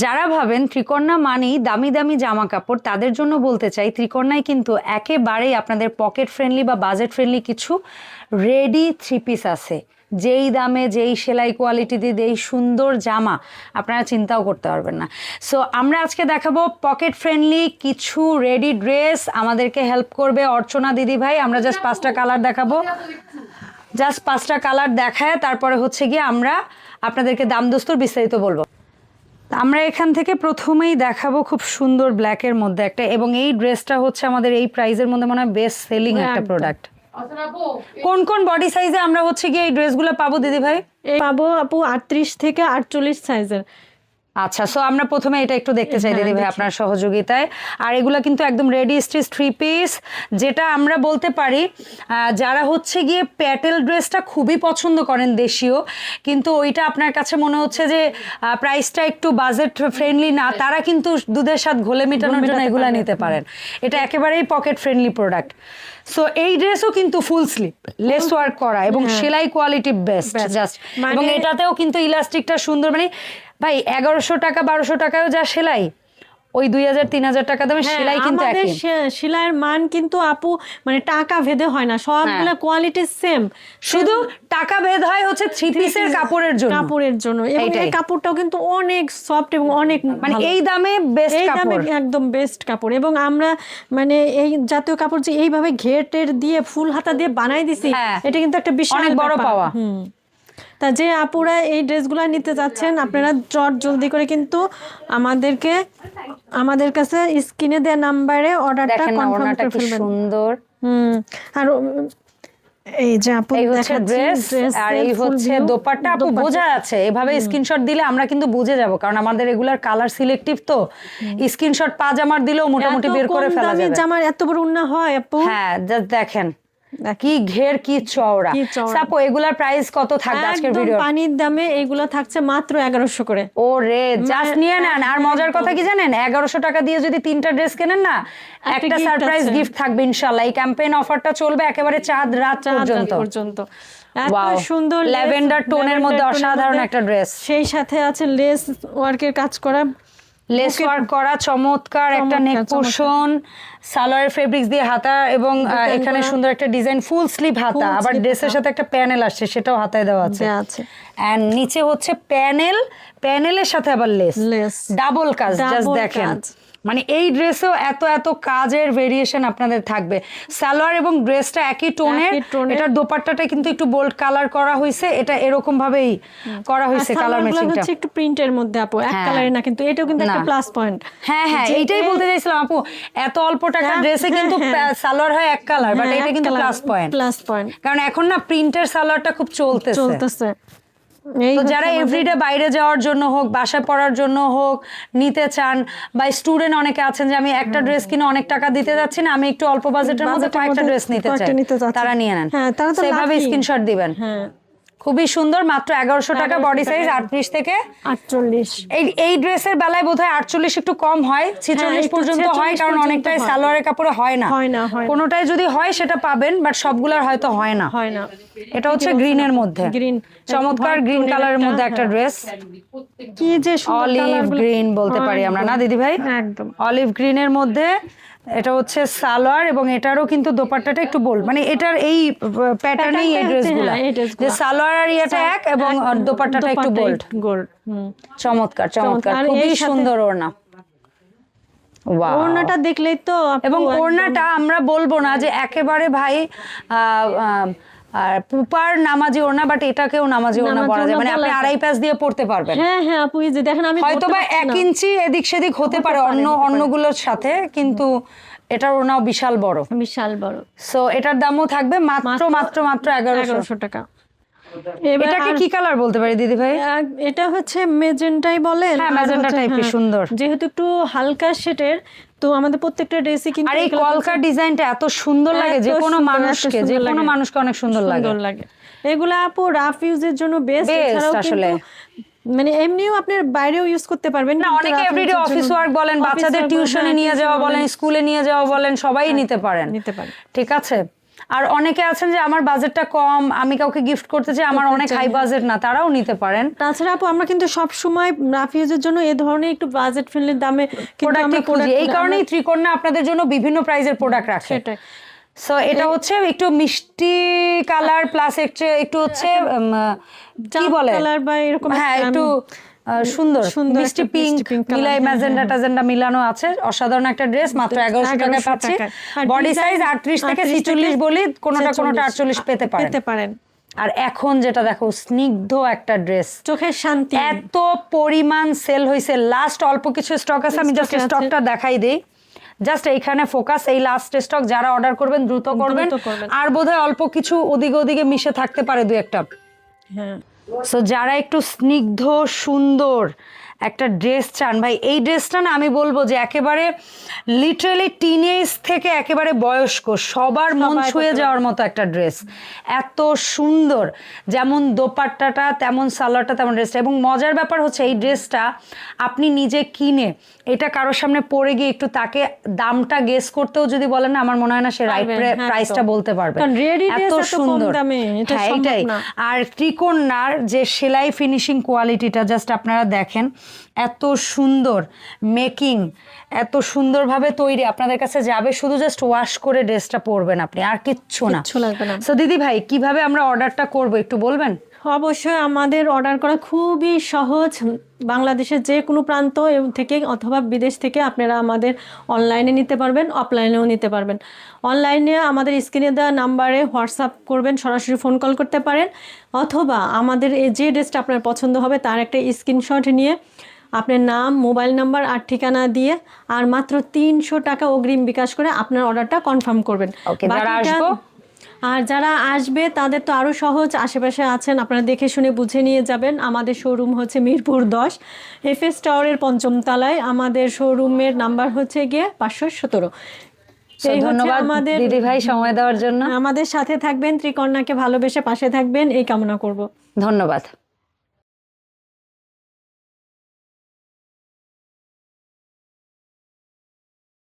যারা ভাবেন ত্রিকন্যা মানেই দামি দামি জামা কাপড়, তাদের জন্য বলতে চাই ত্রিকন্যায় কিন্তু একেবারেই আপনাদের পকেট ফ্রেন্ডলি বা বাজেট ফ্রেন্ডলি কিছু রেডি থ্রি পিস আছে, যেই দামে যেই সেলাই কোয়ালিটি দিয়ে যেই সুন্দর জামা আপনারা চিন্তাও করতে পারবেন না। সো আমরা আজকে দেখাবো পকেট ফ্রেন্ডলি কিছু রেডি ড্রেস। আমাদেরকে হেল্প করবে অর্চনা দিদি ভাই। আমরা জাস্ট 5টা কালার দেখাবো, জাস্ট 5টা কালার দেখায় তারপরে হচ্ছে গিয়ে আমরা আপনাদেরকে দাম দস্তুর বিস্তারিত বলবো। আমরা এখান থেকে প্রথমেই দেখাবো খুব সুন্দর ব্ল্যাকের মধ্যে একটা, এবং এই ড্রেসটা হচ্ছে আমাদের এই প্রাইজের মধ্যে মনে হয় বেস্ট সেলিং একটা প্রোডাক্ট। কোন কোন বডি সাইজে আমরা হচ্ছে গিয়ে এই ড্রেসগুলো পাবো দিদি ভাই? পাবো আপু 38 থেকে 48 সাইজের। আচ্ছা, সো আমরা প্রথমে এটা একটু দেখতে চাই দিদি ভাই আপনার সহযোগিতায়। আর এগুলা কিন্তু একদম রেডি স্টিচ থ্রি পিস, যেটা আমরা বলতে পারি যারা হচ্ছে গিয়ে প্যাটেল ড্রেসটা খুবই পছন্দ করেন দেশীয়, কিন্তু ওইটা আপনার কাছে মনে হচ্ছে যে প্রাইসটা একটু বাজেট ফ্রেন্ডলি না, তারা কিন্তু দুধের সাথে ঘোলে মেটানোর জন্য এগুলা নিতে পারেন। এটা একেবারেই পকেট ফ্রেন্ডলি প্রোডাক্ট। সো এই ড্রেসও কিন্তু ফুল স্লিভ লেস ওয়ার্ক করা এবং সেলাই কোয়ালিটি বেস্ট জাস্ট, এবং এটাতেও কিন্তু ইলাস্টিকটা সুন্দর। মানে ভাই 1100 টাকা 1200 টাকায়ও যা সেলাই, ওই 2000-3000 টাকা দামের সেলাই কিন্তু একই। সেলাইয়ের মান কিন্তু আপু মানে টাকা ভেদে হয় না, সবগুলো কোয়ালিটি সেম, শুধু টাকা ভেদ হয় হচ্ছে থ্রি পিসের কাপড়ের জন্য। এবং এই কাপড়টাও কিন্তু অনেক সফট এবং অনেক মানে এই দামে বেস্ট কাপড়, একদম বেস্ট কাপড়। এবং আমরা মানে এই জাতীয় কাপড় যে এইভাবে ঘেটের দিয়ে ফুল হাতা দিয়ে বানাই দিছি, এটা কিন্তু একটা বিশাল অনেক বড় পাওয়া। তা যে আপুরা এই ড্রেসগুলো নিতে যাচ্ছেন আপনারা চট জলদি করে কিন্তু আমাদের কাছে স্ক্রিনে দেওয়া নাম্বারে অর্ডারটা কনফার্ম করে ফেলবেন। সুন্দর। আর এই যে আপু দেখাচ্ছি ড্রেস, আর এই হচ্ছে দোপাট্টা। আপু বোঝা যাচ্ছে, এভাবে স্ক্রিনশট দিলে আমরা কিন্তু বুঝে যাব, কারণ আমাদের রেগুলার কালার সিলেক্টিভ, তো স্ক্রিনশট পাজামার দিলেও মোটামুটি বের করে ফেলা যাবে। জামার এত বড় উন্না হয় আপু? হ্যাঁ, জাস্ট দেখেন কি ঘের কি চওড়া। সাপো এগুলার প্রাইস কত থাকবে আজকের ভিডিও? পানির দামে এগুলো থাকছে মাত্র 1100 করে। ও রে, জাস্ট নিয়ে নেন। আর মজার কথা কি জানেন, 1100 টাকা দিয়ে যদি 3টা ড্রেস কেনেন না, একটা সারপ্রাইজ গিফট থাকবে ইনশাআল্লাহ। এই ক্যাম্পেইন অফারটা চলবে একেবারে চাঁদ রাত পর্যন্ত। এত সুন্দর ল্যাভেন্ডার টোনের মধ্যে অসাধারণ একটা ড্রেস, সেই সাথে আছে লেস ওয়ার্কের কাজ করা, লেস ওয়ার্ক করা চমৎকার একটা নেক পোর্শন, সালোয়ার ফেব্রিক্স দিয়ে হাতা, এবং এখানে সুন্দর একটা ডিজাইন ফুল স্লিভ হাতা। আবার ড্রেসের সাথে একটা প্যানেল আসছে, সেটাও হাতায় দেওয়া আছে। এন্ড নিচে হচ্ছে প্যানেলের সাথে আবার লেস, ডাবল কাজ। জাস্ট দেখেন, মানে এই ড্রেসেও এত কাজের ভেরিয়েশন আপনাদের থাকবে। সালোয়ার এবং ড্রেসটা একই টোনের, এটার দোপাট্টাটা কিন্তু একটু বোল্ড কালার করা হয়েছে, এটা এরকম ভাবেই করা হয়েছে কালার ম্যাচিংটা। হচ্ছে একটু প্রিন্টের মধ্যে আপু, এক কালারে না, কিন্তু এটাও কিন্তু একটা প্লাস পয়েন্ট। হ্যাঁ, এইটাই বলতে চাইছিলাম আপু, এত অল্প টাকার ড্রেসে কিন্তু সালোয়ার হয় এক কালার, বাট এটা কিন্তু প্লাস পয়েন্ট, কারণ এখন না প্রিন্টের সালোয়ারটা খুব চলতেছে। তো যারা এভরিডে বাইরে যাওয়ার জন্য হোক, বাসায় পড়ার জন্য হোক নিতে চান, বা স্টুডেন্ট অনেকে আছেন যে আমি একটা ড্রেস কিনে অনেক টাকা দিতে যাচ্ছি না, আমি একটু অল্প বাজেটের মধ্যে কয়েকটা ড্রেস নিতে চাই, তারা নিয়ে নেন। সেভাবে স্ক্রিনশট দিবেন। খুবই সুন্দর, মাত্র 1100 টাকা, বডি সাইজ 38 থেকে 48। এই ড্রেসের বেলায় বোধহয় 48 একটু কম হয়, 46 পর্যন্ত হয়, কারণ অনেকটাই সালোয়ারের কাপড়ে হয় না, কোনোটাই যদি হয় সেটা পাবেন, বাট সবগুলার হয়তো হয় না। এটা হচ্ছে গ্রিনের মধ্যে, চমৎকার গ্রিন কালারের মধ্যে একটা ড্রেস, কি যে অলিভ গ্রিন বলতে পারি আমরা, না দিদি ভাই? একদম অলিভ গ্রিনের মধ্যে এটা হচ্ছে সালোয়ার, এবং এটারও কিন্তু দোপাট্টাটা একটু বোল্ড, মানে এটার এই প্যাটার্নেই এই ড্রেসগুলো, যে সালোয়ার আর ইয়েটা এক এবং দোপাট্টাটা একটু বোল্ড। চমৎকার, খুবই সুন্দর ওড়না। ওড়নাটা দেখলেই তো, এবং ওড়নাটা আমরা বলবো না যে একেবারে ভাই আর পুপার নামাজি ওড়না, বাট এটাকেও নামাজি ওড়না পরা যায়, মানে আপনি আড়াই প্যাচ দিয়ে পড়তে পারবেন। হ্যাঁ আপু, এই যে দেখেন, আমি হয়তো বা 1 ইঞ্চি এদিক সেদিক হতে পারে অন্যগুলোর সাথে, কিন্তু এটার ওড়নাও বিশাল বড়। সো এটার দামও থাকবে মাত্র 1100 টাকা। এটাকে কি কালার বলতে পারি দিদি ভাই? এটা হচ্ছে মেজেন্টাই বলেন। হ্যাঁ, মেজেন্টা টাইপের সুন্দর, যেহেতু একটু হালকা শেডের, তো আমাদের প্রত্যেকটা ড্রেসই কিন্তু, আর এই কলকার ডিজাইনটা এত সুন্দর লাগে, যে কোনো মানুষকে অনেক সুন্দর লাগে। এগুলা আপু রাফ ইউজের জন্য বেস্ট, আসলে মানে এমনিও আপনার বাইরেও ইউজ করতে পারবেন না, অনেকে এভরিডে অফিস ওয়ার্ক বলেন, বাচ্চাদের টিউশনে নিয়ে যাওয়া বলেন, স্কুলে নিয়ে যাওয়া বলেন, সবাই নিতে পারেন। ঠিক আছে, আর অনেকে আছেন যে আমার বাজেটটা কম, আমি কাউকে গিফট করতে চাই, আমার অনেক হাই বাজেট না, তারাও নিতে পারেন। তাছাড়া আপু আমরা কিন্তু সব সময় রাফিউজের জন্য এই ধরনের একটু বাজেট ফ্রেন্ডলি দামে প্রোডাক্ট খুঁজি, এই কারণেই ত্রিকন্যা আপনাদের জন্য বিভিন্ন প্রাইজের প্রোডাক্ট রাখে। সেটাই। সো এটা হচ্ছে একটু মিষ্টি কালার প্লাস একটু হচ্ছে কি বলে কালার বা এরকম, হ্যাঁ একটু সুন্দর মিষ্টি পিঙ্ক মিলাই ম্যাজেন্ডা টাজেন্ডা মিলানো আছে। অসাধারণ একটা ড্রেস, মাত্র 1100 টাকায় পাচ্ছি। বডি সাইজ 38 থেকে 46 বলি, কোনোটা 48 পেতে পারেন। আর এখন যেটা দেখো স্নিগ্ধ একটা ড্রেস, চোখের শান্তি, এত পরিমাণ সেল হয়েছে। লাস্ট অল্প কিছু স্টক আছে, আমি জাস্ট স্টকটা দেখাই দিই। জাস্ট এইখানে ফোকাস, এই লাস্ট স্টক, যারা অর্ডার করবেন দ্রুত করবেন। আর বোধহয় অল্প কিছু ওদিকে মিশে থাকতে পারে দু একটা। হ্যাঁ, সো যারা একটু স্নিগ্ধ সুন্দর একটা ড্রেস চান, ভাই এই ড্রেসটা না আমি বলবো যে একেবারে লিটারালি টিনেজ থেকে একেবারে বয়স্ক সবার মন ছুঁয়ে যাওয়ার মতো একটা ড্রেস। এত সুন্দর, যেমন দোপাট্টাটা তেমন সালোয়ারটা তেমন ড্রেসটা। এবং মজার ব্যাপার হচ্ছে এই ড্রেসটা আপনি নিজে কিনে এটা কারোর সামনে পরে গিয়ে একটু তাকে দামটা গেস করতেও যদি বলেন না, আমার মনে হয় না সে রাইট প্রাইসটা বলতে পারবে। এত সুন্দর, হ্যাঁ এটাই। আর ত্রিকন্যার যে সেলাই ফিনিশিং কোয়ালিটিটা জাস্ট আপনারা দেখেন, এত সুন্দর মেকিং, এত সুন্দরভাবে তৈরি, আপনাদের কাছে যাবে শুধু জাস্ট ওয়াশ করে ড্রেসটা পরবেন আপনি, আর কিচ্ছু না। সো দিদি ভাই কিভাবে আমরা অর্ডারটা করব একটু বলবেন? অবশ্যই আমাদের অর্ডার করা খুবই সহজ। বাংলাদেশের যে কোনো প্রান্ত থেকে অথবা বিদেশ থেকে আপনারা আমাদের অনলাইনে নিতে পারবেন, অফলাইনেও নিতে পারবেন। অনলাইনে আমাদের স্ক্রিনে দেওয়া নাম্বারে হোয়াটসঅ্যাপ করবেন, সরাসরি ফোন কল করতে পারেন, অথবা আমাদের যে ড্রেসটা আপনার পছন্দ হবে তার একটা স্ক্রিনশট নিয়ে আপনার নাম, মোবাইল নাম্বার আর ঠিকানা দিয়ে আর মাত্র 300 টাকা অগ্রিম বিকাশ করে আপনার অর্ডারটা কনফার্ম করবেন। আর যারা আসবে তাদের তো আরও সহজ, আশেপাশে আছেন আপনারা দেখে শুনে বুঝে নিয়ে যাবেন। আমাদের শোরুম হচ্ছে মিরপুর 10 এফএস টাওয়ারের 5ম তলায়। আমাদের শোরুমের নাম্বার হচ্ছে গিয়ে 517। ধন্যবাদ আমাদের দিদি ভাই সময় দেওয়ার জন্য। আমাদের সাথে থাকবেন, ত্রিকন্যাকে ভালোবেসে পাশে থাকবেন, এই কামনা করব। ধন্যবাদ।